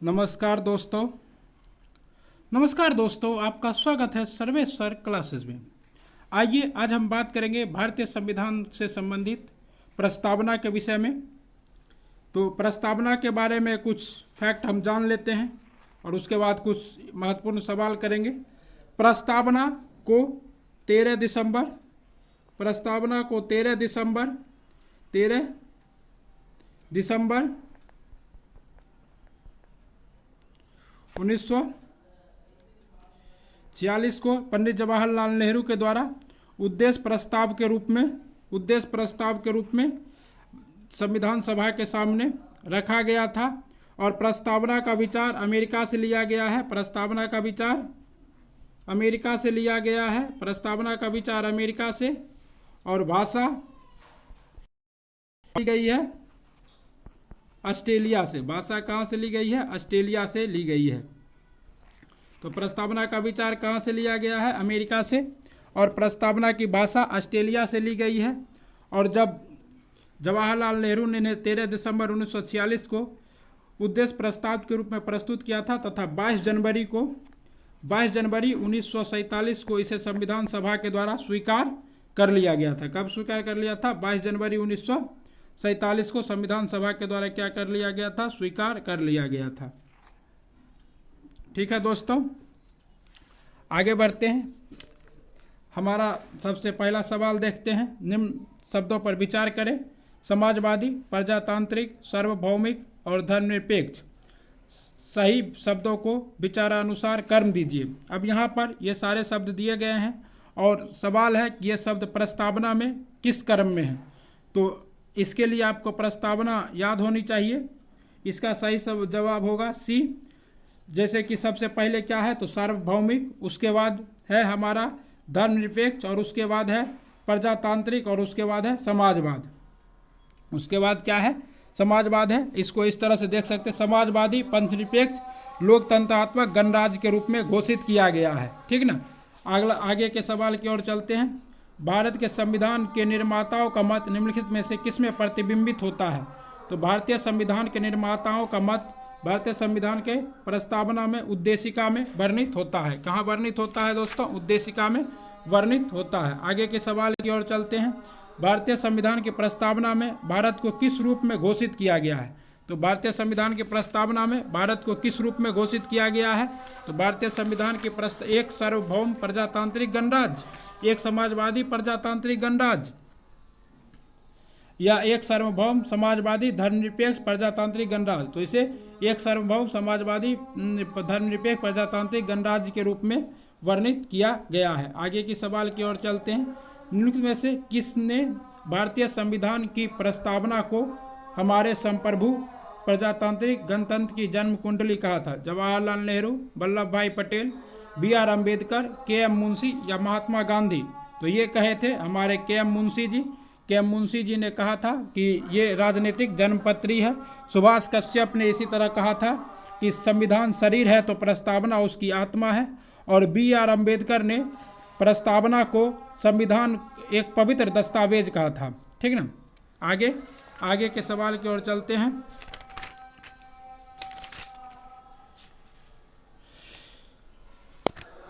नमस्कार दोस्तों, आपका स्वागत है सर्वेश सर क्लासेस में। आइए आज हम बात करेंगे भारतीय संविधान से संबंधित प्रस्तावना के विषय में। तो प्रस्तावना के बारे में कुछ फैक्ट हम जान लेते हैं और उसके बाद कुछ महत्वपूर्ण सवाल करेंगे। प्रस्तावना को 13 दिसंबर 1946 को पंडित जवाहरलाल नेहरू के द्वारा उद्देश्य प्रस्ताव के रूप में संविधान सभा के सामने रखा गया था और प्रस्तावना का विचार अमेरिका से लिया गया है। प्रस्तावना का विचार अमेरिका से और भाषा ली गई है ऑस्ट्रेलिया से। भाषा कहाँ से ली गई है? ऑस्ट्रेलिया से ली गई है। तो प्रस्तावना का विचार कहाँ से लिया गया है? अमेरिका से। और प्रस्तावना की भाषा ऑस्ट्रेलिया से ली गई है। और जब जवाहरलाल नेहरू ने 13 दिसंबर 1946 को उद्देश्य प्रस्ताव के रूप में प्रस्तुत किया था तथा 22 जनवरी 1947 को इसे संविधान सभा के द्वारा स्वीकार कर लिया गया था। कब स्वीकार कर लिया था? 22 जनवरी 1947 को संविधान सभा के द्वारा क्या कर लिया गया था? स्वीकार कर लिया गया था। ठीक है दोस्तों, आगे बढ़ते हैं। हमारा सबसे पहला सवाल देखते हैं। निम्न शब्दों पर विचार करें। समाजवादी, प्रजातांत्रिक, सार्वभौमिक और धर्मनिरपेक्ष। सही शब्दों को विचारानुसार कर्म दीजिए। अब यहाँ पर ये सारे शब्द दिए गए हैं और सवाल है कि ये शब्द प्रस्तावना में किस क्रम में है। तो इसके लिए आपको प्रस्तावना याद होनी चाहिए। इसका सही जवाब होगा सी। जैसे कि सबसे पहले क्या है? तो सार्वभौमिक, उसके बाद है हमारा धर्मनिरपेक्ष और उसके बाद है प्रजातांत्रिक और उसके बाद है समाजवाद। उसके बाद क्या है? समाजवाद है। इसको इस तरह से देख सकते हैं, समाजवादी, पंथनिरपेक्ष, लोकतंत्रात्मक गणराज्य के रूप में घोषित किया गया है। ठीक ना। आगे के सवाल की ओर चलते हैं। भारत के संविधान के निर्माताओं का मत निम्नलिखित में से किसमें प्रतिबिंबित होता है? तो भारतीय संविधान के निर्माताओं का मत भारतीय संविधान के प्रस्तावना में उद्देशिका में वर्णित होता है। कहाँ वर्णित होता है दोस्तों? उद्देशिका में वर्णित होता है। आगे के सवाल की ओर चलते हैं। भारतीय संविधान की प्रस्तावना में भारत को किस रूप में घोषित किया गया है? तो भारतीय संविधान की प्रस्तावना में भारत को किस रूप में घोषित किया गया है? तो भारतीय संविधान की एक सार्वभौम प्रजातांत्रिक गणराज्य, एक समाजवादी प्रजातांत्रिक गणराज्य या एक सार्वभौम समाजवादी धर्मनिरपेक्ष प्रजातांत्रिक गणराज्य। तो इसे एक सार्वभौम समाजवादी धर्मनिरपेक्ष प्रजातांत्रिक गणराज्य के रूप में वर्णित किया गया है। आगे की सवाल की ओर चलते हैं। निम्नलिखित में से किसने भारतीय संविधान की प्रस्तावना को हमारे संप्रभु प्रजातांत्रिक गणतंत्र की जन्म कुंडली कहा था? जवाहरलाल नेहरू, वल्लभ भाई पटेल, BR अम्बेडकर, KM मुंशी या महात्मा गांधी? तो ये कहे थे हमारे KM मुंशी जी। KM मुंशी जी ने कहा था कि ये राजनीतिक जन्मपत्री है। सुभाष कश्यप ने इसी तरह कहा था कि संविधान शरीर है तो प्रस्तावना उसकी आत्मा है। और BR अम्बेडकर ने प्रस्तावना को संविधान एक पवित्र दस्तावेज कहा था। ठीक ना। आगे के सवाल की ओर चलते हैं।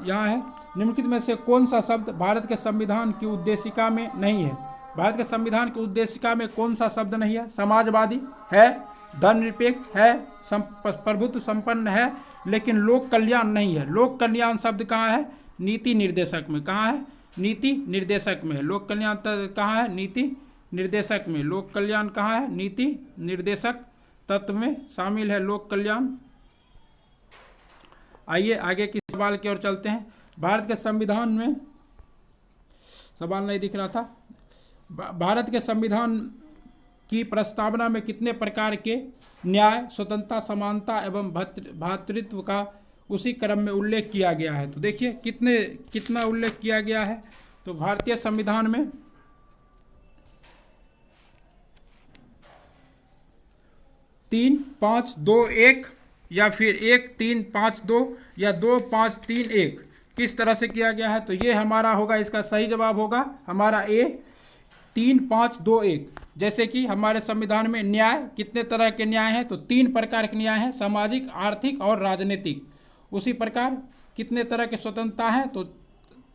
यहाँ है, निम्नलिखित में से कौन सा शब्द भारत के संविधान की उद्देशिका में नहीं है? भारत के संविधान की उद्देशिका में कौन सा शब्द नहीं है? समाजवादी है, धर्मनिरपेक्ष है, प्रभुत्व संपन्न है, लेकिन लोक कल्याण नहीं है। लोक कल्याण शब्द कहाँ है? नीति निर्देशक में। कहाँ है? नीति निर्देशक में। लोक कल्याण कहाँ है? नीति निर्देशक में। लोक कल्याण कहाँ है? नीति निर्देशक तत्व में शामिल है लोक कल्याण। आइए आगे की सवाल की ओर चलते हैं। भारत के संविधान में सवाल नहीं दिख रहा था। भारत के संविधान की प्रस्तावना में कितने प्रकार के न्याय, स्वतंत्रता, समानता एवं भ्रातृत्व का उसी क्रम में उल्लेख किया गया है? तो देखिए कितना उल्लेख किया गया है। तो भारतीय संविधान में 3, 5, 2, 1 या फिर 1, 3, 5, 2 या 2, 5, 3, 1 किस तरह से किया गया है? तो ये हमारा होगा, इसका सही जवाब होगा हमारा ए। 3, 5, 2, 1। जैसे कि हमारे संविधान में न्याय, कितने तरह के न्याय हैं, तो 3 प्रकार के न्याय हैं, सामाजिक, आर्थिक और राजनीतिक। उसी प्रकार कितने तरह के स्वतंत्रता है, तो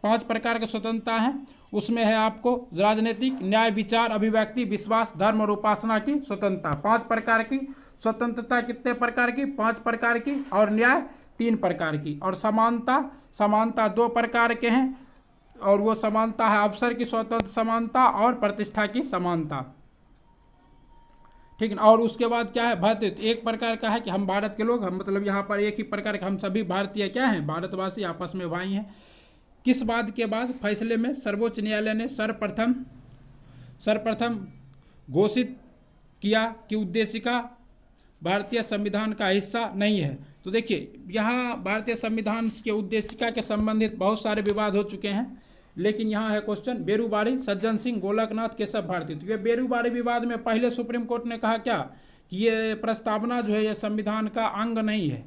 5 प्रकार के स्वतंत्रता हैं। उसमें है आपको राजनीतिक, न्याय, विचार, अभिव्यक्ति, विश्वास, धर्म और उपासना की स्वतंत्रता। 5 प्रकार की स्वतंत्रता, कितने प्रकार की, 5 प्रकार की, और न्याय 3 प्रकार की। और समानता 2 प्रकार के हैं, और वो समानता है अवसर की स्वतंत्र समानता और प्रतिष्ठा की समानता। ठीक है। और उसके बाद क्या है, भारत एक प्रकार का है कि हम भारत के लोग, हम मतलब यहाँ पर एक ही प्रकार के हम सभी भारतीय क्या हैं, भारतवासी आपस में भाई हैं। किस बात के बाद फैसले में सर्वोच्च न्यायालय ने सर्वप्रथम घोषित किया कि उद्देशिका भारतीय संविधान का हिस्सा नहीं है। तो देखिए यहाँ भारतीय संविधान के उद्देशिका के संबंधित बहुत सारे विवाद हो चुके हैं, लेकिन यहाँ है क्वेश्चन, बेरूबारी, सज्जन सिंह, गोलकनाथ, केशव भारती। तो ये बेरूबारी विवाद में पहले सुप्रीम कोर्ट ने कहा क्या कि ये प्रस्तावना जो है ये संविधान का अंग नहीं है,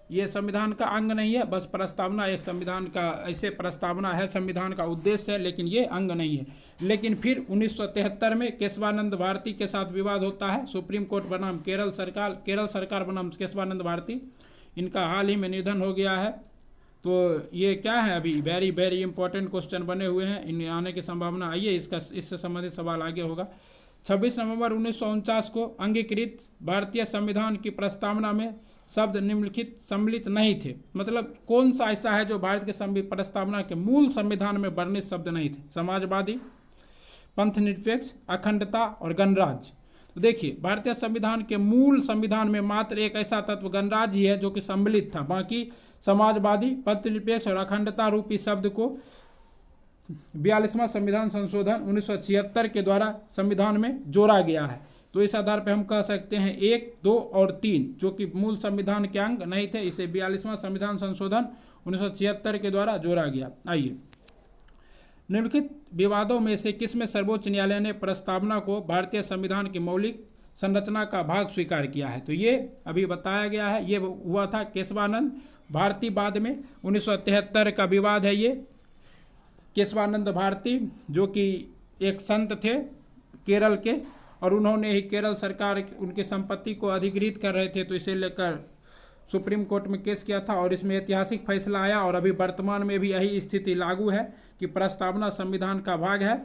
ये संविधान का अंग नहीं है, बस प्रस्तावना एक संविधान का ऐसे प्रस्तावना है, संविधान का उद्देश्य है, लेकिन ये अंग नहीं है। लेकिन फिर 1973 में केशवानंद भारती के साथ विवाद होता है। सुप्रीम कोर्ट बनाम केरल सरकार बनाम केशवानंद भारती, इनका हाल ही में निधन हो गया है। तो ये क्या है, अभी वेरी वेरी इंपॉर्टेंट क्वेश्चन बने हुए हैं, इन आने की संभावना। आइए इससे संबंधित सवाल आगे होगा। 26 नवंबर 1949 को अंगीकृत भारतीय संविधान की प्रस्तावना में शब्द निम्नलिखित सम्मिलित नहीं थे। मतलब कौन सा ऐसा है जो भारत के प्रस्तावना के मूल संविधान में वर्णित शब्द नहीं थे? समाजवादी, पंथ निरपेक्ष, अखंडता और गणराज्य। तो देखिए भारतीय संविधान के मूल संविधान में मात्र एक ऐसा तत्व गणराज्य ही है जो कि सम्मिलित था। बाकी समाजवादी, पंथ निरपेक्ष और अखंडता रूपी शब्द को 42वां संविधान संशोधन 1976 के द्वारा संविधान में जोड़ा गया है। तो इस आधार पर हम कह सकते हैं 1, 2 और 3 जो कि मूल संविधान के अंग नहीं थे, इसे 42वां संविधान संशोधन 1976 के द्वारा जोड़ा गया। आइए, निम्नलिखित विवादों में से किसमें सर्वोच्च न्यायालय ने प्रस्तावना को भारतीय संविधान की मौलिक संरचना का भाग स्वीकार किया है? तो ये अभी बताया गया है, ये हुआ था केशवानंद भारती, बाद में 1973 का विवाद है। ये केशवानंद भारती जो कि एक संत थे केरल के, और उन्होंने ही केरल सरकार उनकी संपत्ति को अधिग्रहित कर रहे थे, तो इसे लेकर सुप्रीम कोर्ट में केस किया था और इसमें ऐतिहासिक फैसला आया। और अभी वर्तमान में भी यही स्थिति लागू है कि प्रस्तावना संविधान का भाग है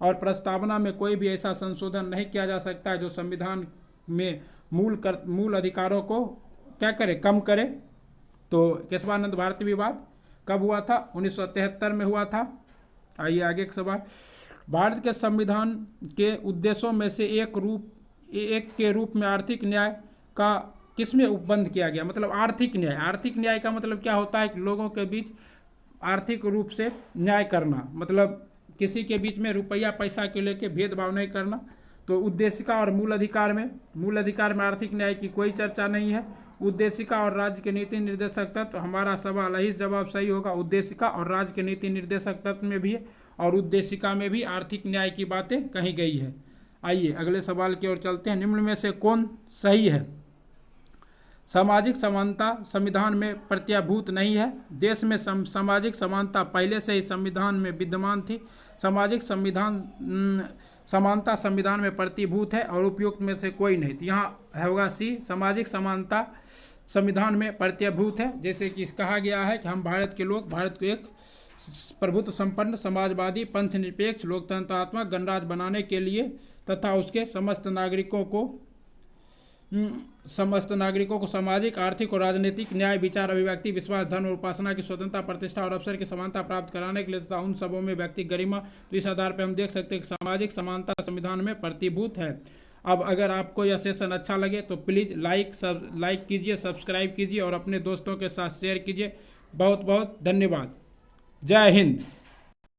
और प्रस्तावना में कोई भी ऐसा संशोधन नहीं किया जा सकता है जो संविधान में मूल अधिकारों को क्या करे, कम करे। तो केशवानंद भारती विवाद कब हुआ था? 1973 में हुआ था। आइए आगे का सवाल, भारत के संविधान के उद्देश्यों में से एक के रूप में आर्थिक न्याय का किसमें उपबंध किया गया? मतलब आर्थिक न्याय का मतलब क्या होता है कि लोगों के बीच आर्थिक रूप से न्याय करना, मतलब किसी के बीच में रुपया पैसा के लेके भेदभाव नहीं करना। तो उद्देशिका और मूल अधिकार में आर्थिक न्याय की कोई चर्चा नहीं है। उद्देशिका और राज्य के नीति निर्देशक तत्व, हमारा सवाल यही जवाब सही होगा। उद्देशिका और राज्य के नीति निर्देशक तत्व में भी है और उद्देशिका में भी आर्थिक न्याय की बातें कही गई है। आइए अगले सवाल की ओर चलते हैं। निम्न में से कौन सही है? सामाजिक समानता संविधान में प्रत्याभूत नहीं है। देश में सामाजिक समानता पहले से ही संविधान में विद्यमान थी। सामाजिक समानता संविधान में प्रतिभूत है और उपयुक्त में से कोई नहीं। तो यहाँ होगा सी, सामाजिक समानता संविधान में प्रत्याभूत है। जैसे कि कहा गया है कि हम भारत के लोग भारत को एक प्रभुत्व संपन्न, समाजवादी, पंथ निरपेक्ष, लोकतंत्रात्मक गणराज्य बनाने के लिए तथा उसके समस्त नागरिकों को सामाजिक, आर्थिक और राजनीतिक न्याय, विचार, अभिव्यक्ति, विश्वास, धर्म और उपासना की स्वतंत्रता, प्रतिष्ठा और अवसर की समानता प्राप्त कराने के लिए तथा उन सबों में व्यक्ति गरिमा। तो इस आधार पर हम देख सकते हैं कि सामाजिक समानता संविधान में प्रतिभूत है। अब अगर आपको यह सेशन अच्छा लगे तो प्लीज़ लाइक कीजिए, सब्सक्राइब कीजिए और अपने दोस्तों के साथ शेयर कीजिए। बहुत बहुत धन्यवाद। जय हिंद।